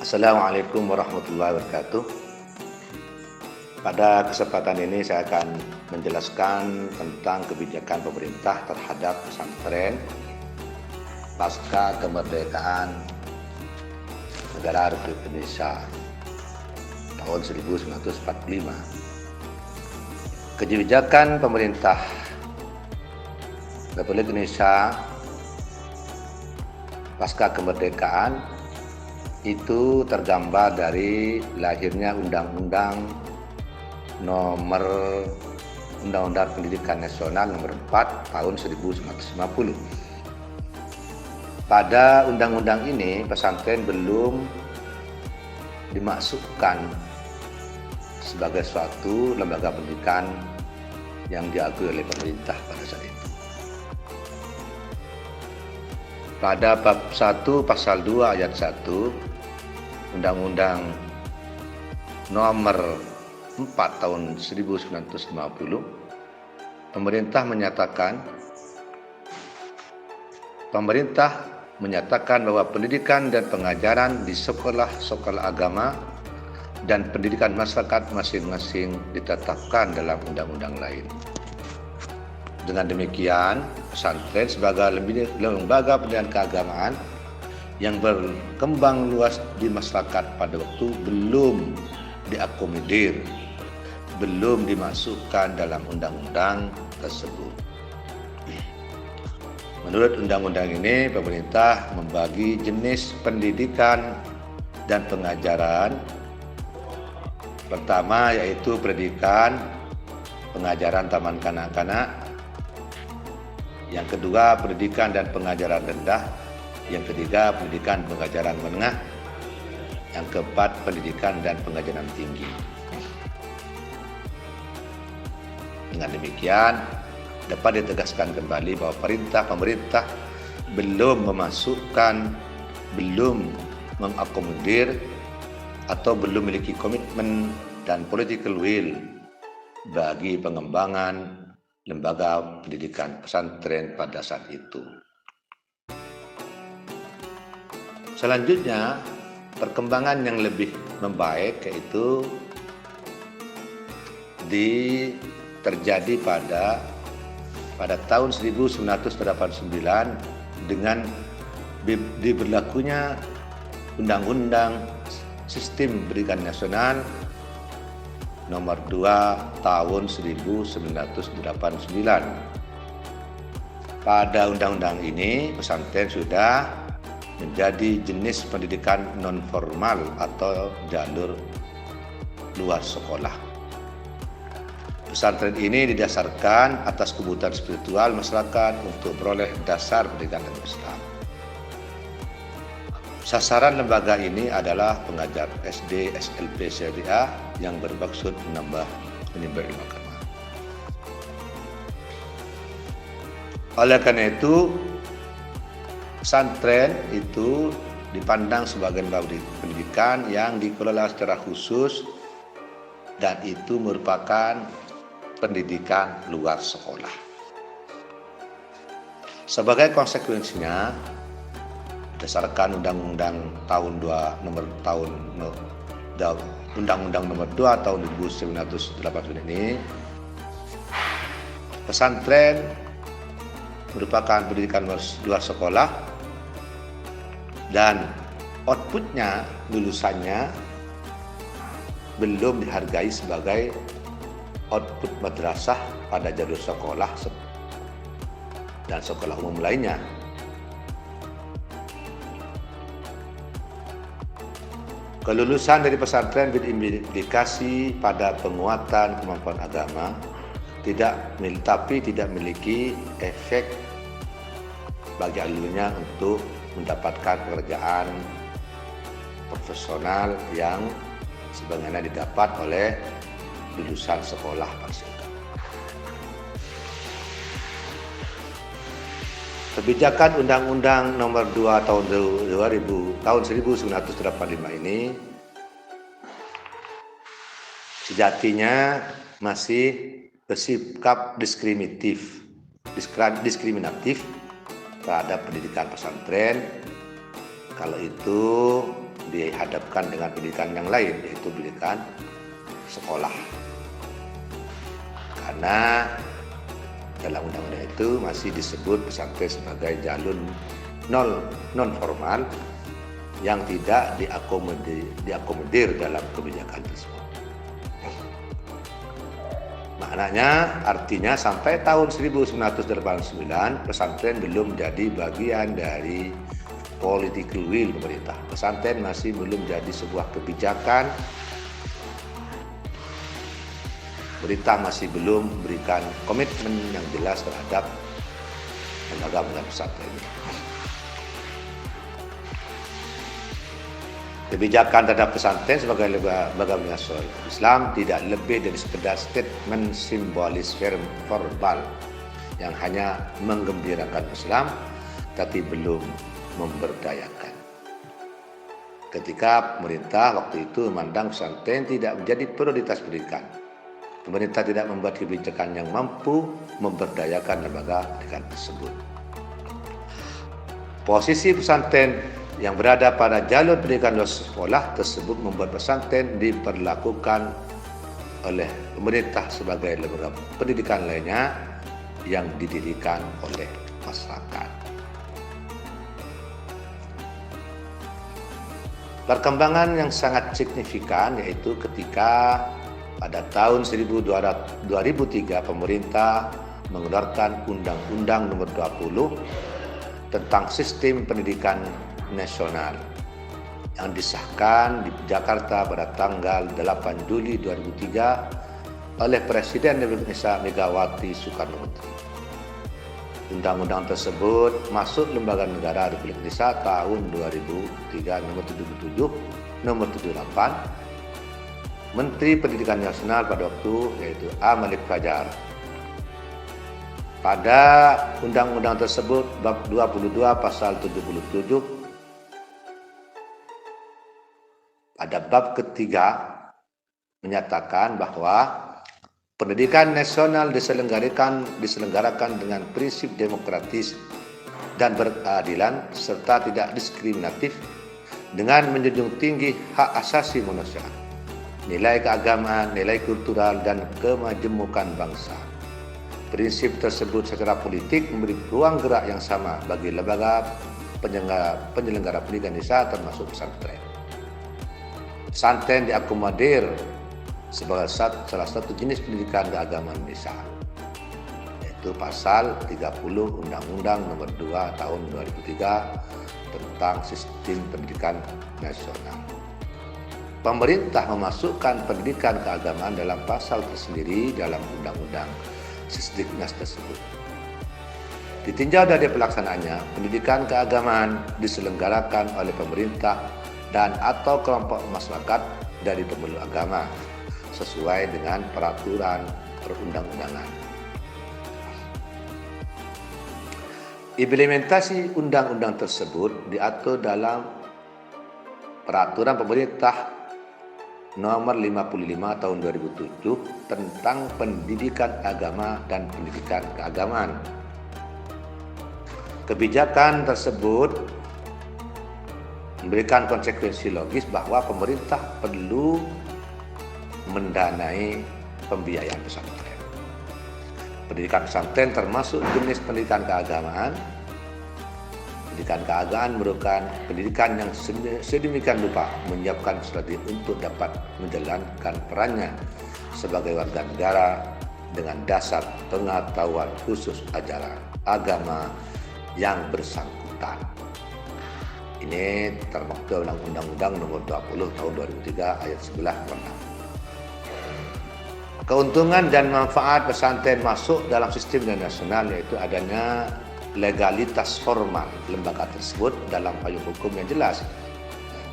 Assalamualaikum warahmatullahi wabarakatuh. Pada kesempatan ini saya akan menjelaskan tentang kebijakan pemerintah terhadap pesantren pasca kemerdekaan negara Republik Indonesia tahun 1945. Kebijakan pemerintah Republik Indonesia pasca kemerdekaan itu tergambar dari lahirnya Undang-Undang Pendidikan Nasional nomor 4 tahun 1950. Pada undang-undang ini pesantren belum dimasukkan sebagai suatu lembaga pendidikan yang diakui oleh pemerintah pada saat itu. Pada bab 1 pasal 2 ayat 1 Undang-Undang nomor 4 tahun 1950, pemerintah menyatakan bahwa pendidikan dan pengajaran di sekolah-sekolah agama dan pendidikan masyarakat masing-masing ditetapkan dalam undang-undang lain. Dengan demikian, pesantren sebagai lembaga pendidikan keagamaan yang berkembang luas di masyarakat pada waktu belum diakomodir, belum dimasukkan dalam undang-undang tersebut. Menurut undang-undang ini, pemerintah membagi jenis pendidikan dan pengajaran. Pertama yaitu pendidikan pengajaran taman kanak-kanak. Yang kedua, pendidikan dan pengajaran rendah. Yang ketiga, pendidikan pengajaran menengah. Yang keempat, pendidikan dan pengajaran tinggi. Dengan demikian, dapat ditegaskan kembali bahwa pemerintah belum mengakomodir atau belum memiliki komitmen dan political will bagi pengembangan lembaga pendidikan pesantren pada saat itu. Selanjutnya, perkembangan yang lebih membaik yaitu terjadi pada tahun 1989 dengan diberlakunya Undang-Undang Sistem Pendidikan Nasional nomor 2 tahun 1989. Pada undang-undang ini, pesantren sudah menjadi jenis pendidikan non-formal atau jalur luar sekolah. Pesantren ini didasarkan atas kebutuhan spiritual masyarakat untuk beroleh dasar pendidikan Islam. Sasaran lembaga ini adalah pengajar SD, SLP, Syariah yang bermaksud menimba ilmu agama. Oleh karena itu, pesantren itu dipandang sebagai lembaga pendidikan yang dikelola secara khusus dan itu merupakan pendidikan luar sekolah. Sebagai konsekuensinya, berdasarkan Undang-Undang nomor 2 tahun 1989 ini, pesantren merupakan pendidikan luar sekolah dan outputnya, lulusannya belum dihargai sebagai output madrasah pada jalur sekolah dan sekolah umum lainnya. Kelulusan dari pesantren berimplikasi pada penguatan kemampuan agama, tapi tidak memiliki efek bagi alumninya untuk mendapatkan pekerjaan profesional yang sebagaimana didapat oleh lulusan sekolah pasca. Kebijakan Undang-Undang nomor 2 tahun 1985 ini sejatinya masih bersikap diskriminatif terhadap pendidikan pesantren. Kalau itu dihadapkan dengan pendidikan yang lain, yaitu pendidikan sekolah. Karena dalam undang-undang itu masih disebut pesantren sebagai jalur non formal yang tidak diakomodir dalam kebijakan tersebut. Maknanya artinya sampai tahun 1989 pesantren belum menjadi bagian dari political will pemerintah. Pesantren masih belum jadi sebuah kebijakan. Pemerintah masih belum memberikan komitmen yang jelas terhadap lembaga pesantren ini. Kebijakan terhadap pesantren sebagai lembaga nasional Islam tidak lebih dari sekedar statement simbolis verbal yang hanya menggembirakan Islam, tapi belum memberdayakan. Ketika pemerintah waktu itu memandang pesantren tidak menjadi prioritas pendidikan, pemerintah tidak membuat kebijakan yang mampu memberdayakan lembaga pendidikan tersebut. Posisi pesantren yang berada pada jalur pendidikan luar sekolah tersebut membuat pesantren diperlakukan oleh pemerintah sebagai lembaga pendidikan lainnya yang didirikan oleh masyarakat. Perkembangan yang sangat signifikan yaitu ketika pada tahun 2003 pemerintah mengeluarkan Undang-Undang Nomor 20 tentang Sistem Pendidikan Nasional yang disahkan di Jakarta pada tanggal 8 Juli 2003 oleh Presiden Republik Indonesia Megawati Soekarnoputri. Undang-undang tersebut masuk Lembaga Negara Republik Indonesia tahun 2003 nomor 77, nomor 78, Menteri Pendidikan Nasional pada waktu yaitu A. Malik Fajar. Pada undang-undang tersebut bab 22 pasal 77 pada bab ketiga menyatakan bahwa pendidikan nasional diselenggarakan dengan prinsip demokratis dan berkeadilan serta tidak diskriminatif dengan menjunjung tinggi hak asasi manusia, nilai keagamaan, nilai kultural dan kemajemukan bangsa. Prinsip tersebut secara politik memberi ruang gerak yang sama bagi lembaga penyelenggara pendidikan Indonesia termasuk pesantren. Pesantren diakomodir sebagai salah satu jenis pendidikan keagamaan Indonesia, yaitu pasal 30 Undang-Undang Nomor 2 Tahun 2003 tentang Sistem Pendidikan Nasional. Pemerintah memasukkan pendidikan keagamaan dalam pasal tersendiri dalam Undang-Undang Sisdiknas tersebut. Ditinjau dari pelaksanaannya, pendidikan keagamaan diselenggarakan oleh pemerintah dan atau kelompok masyarakat dari pemeluk agama sesuai dengan peraturan perundang-undangan. Implementasi undang-undang tersebut diatur dalam peraturan pemerintah nomor 55 tahun 2007 tentang pendidikan agama dan pendidikan keagamaan. Kebijakan tersebut memberikan konsekuensi logis bahwa pemerintah perlu mendanai pembiayaan pesantren. Pendidikan pesantren termasuk jenis pendidikan keagamaan. Pendidikan keagamaan merupakan pendidikan yang sedemikian rupa menyiapkan strategi untuk dapat menjalankan perannya sebagai warga negara dengan dasar pengetahuan khusus ajaran agama yang bersangkutan. Ini termaktub dalam Undang-Undang Nomor 20 Tahun 2003 ayat 11. Keuntungan dan manfaat pesantren masuk dalam sistem nasional yaitu adanya legalitas formal lembaga tersebut dalam payung hukum yang jelas,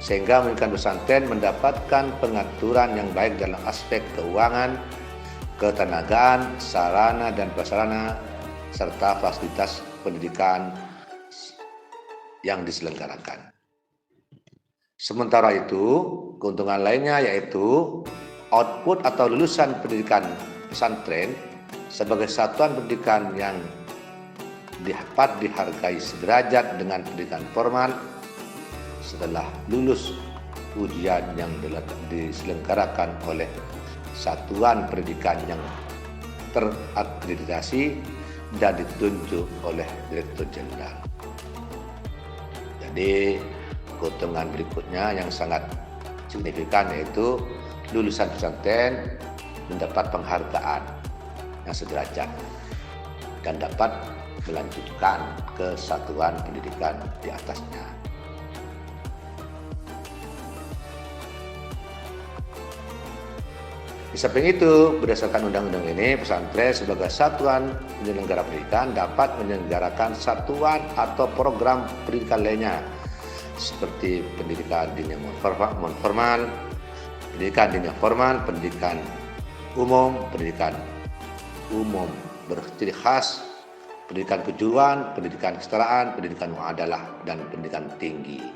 sehingga memungkinkan pesantren mendapatkan pengaturan yang baik dalam aspek keuangan, ketenagaan, sarana dan prasarana, serta fasilitas pendidikan yang diselenggarakan. Sementara itu, keuntungan lainnya yaitu output atau lulusan pendidikan pesantren sebagai satuan pendidikan yang dapat dihargai sederajat dengan pendidikan formal setelah lulus ujian yang diselenggarakan oleh satuan pendidikan yang terakreditasi dan ditunjuk oleh Direktur Jenderal. Jadi keuntungan berikutnya yang sangat signifikan yaitu lulusan pesantren mendapat penghargaan yang sederajat dan dapat melanjutkan ke satuan pendidikan di atasnya. Di samping itu, berdasarkan undang-undang ini, pesantren sebagai satuan penyelenggara pendidikan dapat menyelenggarakan satuan atau program pendidikan lainnya seperti pendidikan diniyah non-formal, pendidikan diniyah formal, pendidikan umum berciri khas, pendidikan kejuruan, pendidikan kesetaraan, pendidikan muamalah, dan pendidikan tinggi.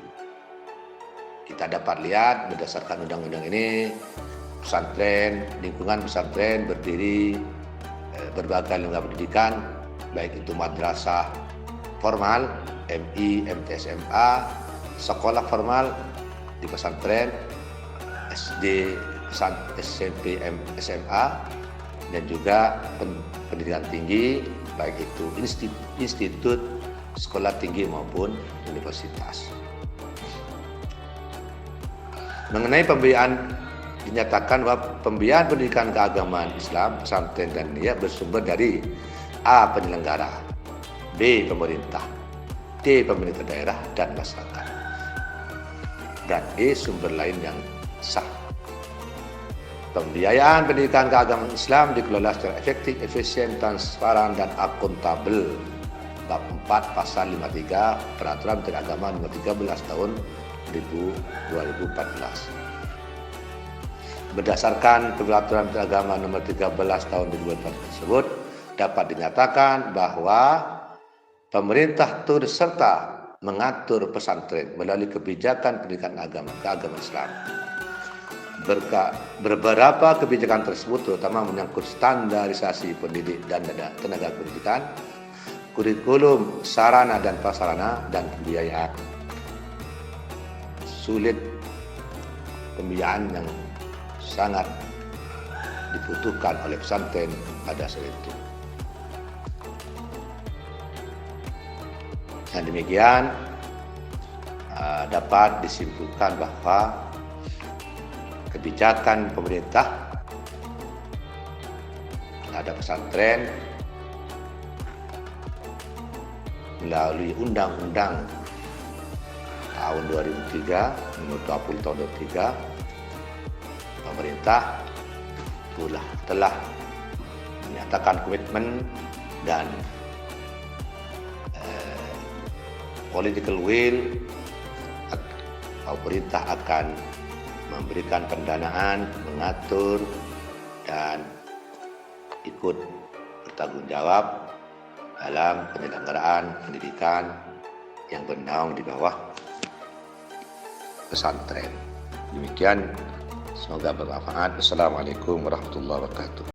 Kita dapat lihat berdasarkan undang-undang ini, pesantren, lingkungan pesantren berdiri berbagai lembaga pendidikan, baik itu madrasah formal, MI, MTSMA, sekolah formal di pesantren, SD, SMP, SMA, dan juga pendidikan tinggi, baik itu institut, sekolah tinggi maupun universitas. Mengenai pembiayaan, dinyatakan bahwa pembiayaan pendidikan keagamaan Islam, pesantren dan diniyah bersumber dari A. penyelenggara, B. pemerintah, D. pemerintah daerah dan masyarakat, dan E. sumber lain yang sah. Pembiayaan pendidikan keagamaan Islam dikelola secara efektif, efisien, transparan, dan akuntabel. Bab 4 Pasal 53 Peraturan Menteri Agama Nomor 13 Tahun 2014. Berdasarkan Peraturan Menteri Agama Nomor 13 Tahun 2014 tersebut, dapat dinyatakan bahwa pemerintah turut serta mengatur pesantren melalui kebijakan pendidikan keagamaan Islam. Beberapa kebijakan tersebut terutama menyangkut standarisasi pendidik dan tenaga pendidikan, kurikulum, sarana dan prasarana, dan pembiayaan. Sulit pembiayaan yang sangat dibutuhkan oleh pesantren pada saat itu. Dan demikian dapat disimpulkan bahwa kebijakan pemerintah terhadap pesantren melalui Undang-Undang tahun 2003, nomor 20 tahun 2003, pemerintah telah menyatakan komitmen dan political will, pemerintah akan memberikan pendanaan, mengatur, dan ikut bertanggung jawab dalam penyelenggaraan pendidikan yang bernaung di bawah pesantren. Demikian, semoga bermanfaat. Assalamualaikum warahmatullahi wabarakatuh.